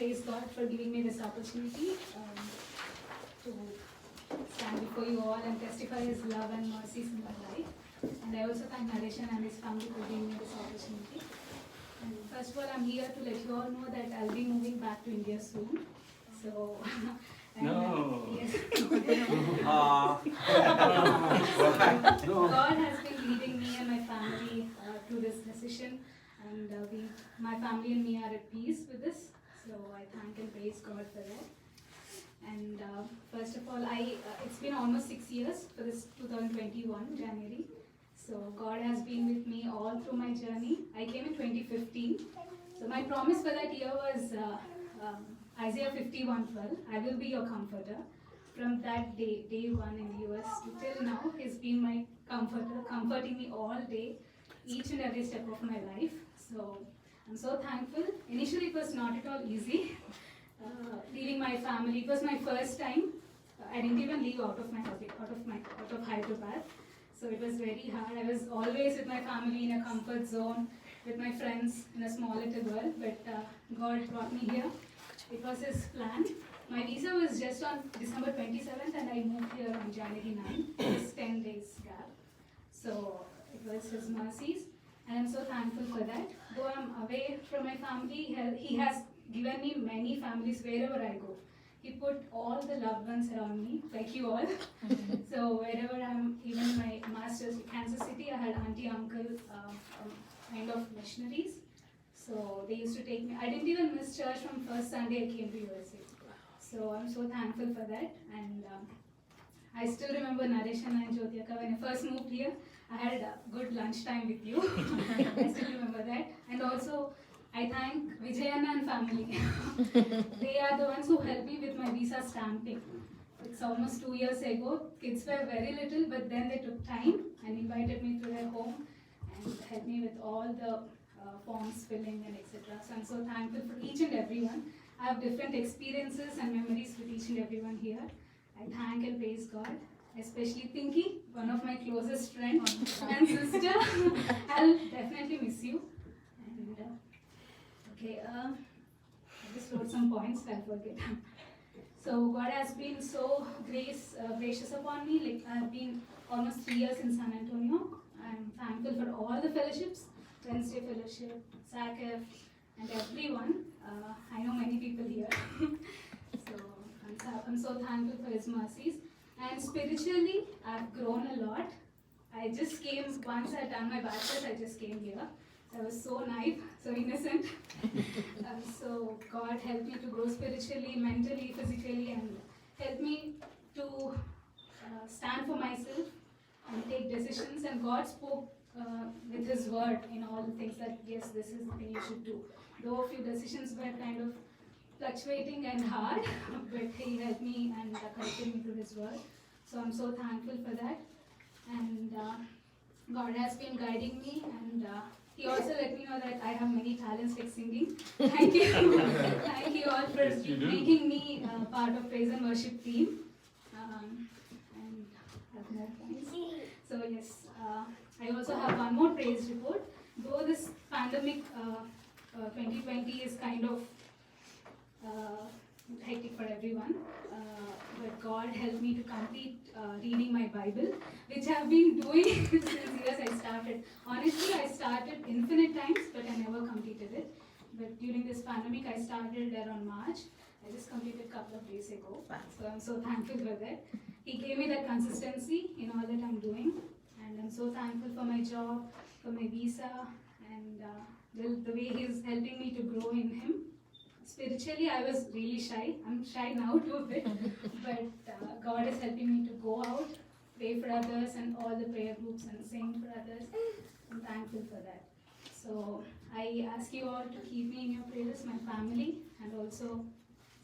praise God for giving me this opportunity to stand before you all and testify His love and mercies in my life. And I also thank Nareshan and his family for giving me this opportunity. And first of all, I'm here to let you all know that I'll be moving back to India soon. So, yes. God has been leading me and my family through this decision, and my family and me are at peace with this. So I thank and praise God for that. And first of all, it's been almost 6 years for this 2021 January. So God has been with me all through my journey. I came in 2015. So my promise for that year was Isaiah 51:12. I will be your comforter. From that day one in the US till now, He's been my comforter, comforting me all day, each and every step of my life. So I'm so thankful. Initially, it was not at all easy. Leaving my family, it was my first time. I didn't even leave out of Hyderabad. So it was very hard. I was always with my family in a comfort zone, with my friends in a small little world. But God brought me here. It was His plan. My visa was just on December 27th, and I moved here on January 9th. Just 10 days gap. So it was His mercies, and I'm so thankful for that. Though I'm away from my family, He has given me many families wherever I go. He put all the loved ones around me, like you all. So wherever I'm, even my master's in Kansas City, I had auntie, uncle, kind of missionaries. So they used to take me. I didn't even miss church from first Sunday I came to USA. So I'm so thankful for that. And I still remember Nareshan and Jyotika. When I first moved here, I had a good lunchtime with you. I still remember that. And also, I thank Vijayana and family. They are the ones who helped me with my visa stamping. It's almost 2 years ago. Kids were very little, but then they took time and invited me to their home and helped me with all the forms filling and etc. So I'm so thankful for each and everyone. I have different experiences and memories with each and everyone here. I thank and praise God, especially Pinky, one of my closest friends and sister. I'll definitely miss you. And okay, I just wrote some points, I'll forget. So God has been so gracious upon me. Like I've been almost 3 years in San Antonio. I'm thankful for all the fellowships, Wednesday Fellowship, SACF, and everyone. I know many people here. So I'm so thankful for His mercies. And spiritually, I've grown a lot. I just came, once I had done my bachelor's, I just came here. I was so naive, so innocent. So God helped me to grow spiritually, mentally, physically, and helped me to stand for myself and take decisions. And God spoke with His word in all the things that, yes, this is the thing you should do. Though a few decisions were kind of fluctuating and hard, but He helped me and corrected me through His word. So I'm so thankful for that. And God has been guiding me, and He also let me know that I have many talents like singing. Thank you. Thank you all for making me part of praise and worship team. And I have more points. So yes, I also have one more praise report. Though this pandemic 2020 is kind of hectic for everyone, but God helped me to complete reading my Bible, which I've been doing since years I started. Honestly, I started infinite times, but I never completed it. But during this pandemic, I started around March. I just completed a couple of days ago. So I'm so thankful for that. He gave me that consistency in all that I'm doing. And I'm so thankful for my job, for my visa, and the way He's helping me to grow in Him. Spiritually, I was really shy. I'm shy now too a bit, but God is helping me to go out, pray for others, and all the prayer groups and sing for others. I'm thankful for that. So I ask you all to keep me in your prayers, my family, and also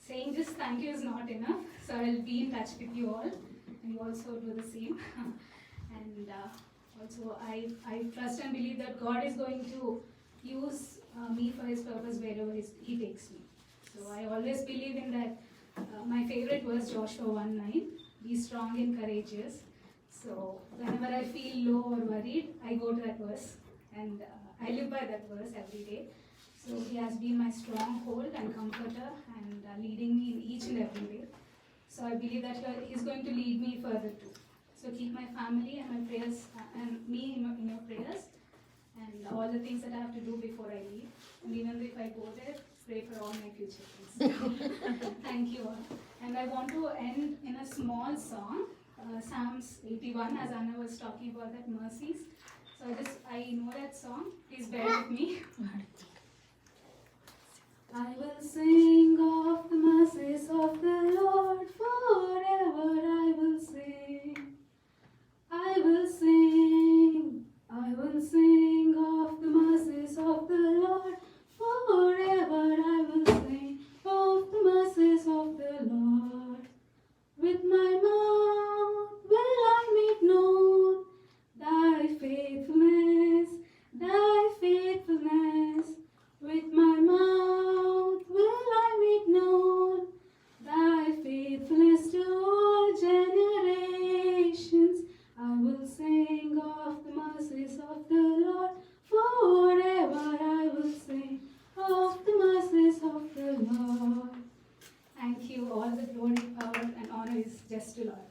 saying just thank you is not enough. So I'll be in touch with you all, and you also do the same. And also I trust and believe that God is going to use me for His purpose wherever He takes me. So I always believe in that. My favorite verse, Joshua 1:9, be strong and courageous. So whenever I feel low or worried, I go to that verse, and I live by that verse every day. So He has been my stronghold and comforter and leading me in each and every way. So I believe that He's going to lead me further too. So keep my family and my prayers and me in your prayers and all the things that I have to do before I leave. And even if I go there, pray for all my future things. Thank you all. And I want to end in a small song, Psalms 81, as Anna was talking about that mercies. So I know that song. Please bear with me. I will sing of the mercies of the Lord forever. I will sing. I will sing. I will sing of the mercies of the Lord forever. I will sing of the mercies of the Lord. With my mouth will I make known thy faithfulness, thy faithfulness. With my mouth will I make known thy faithfulness to all generations. I will sing of the mercies of the Lord forever. I will sing of the mercies of the Lord. Thank you. All the glory, power, and honor is just to Lord.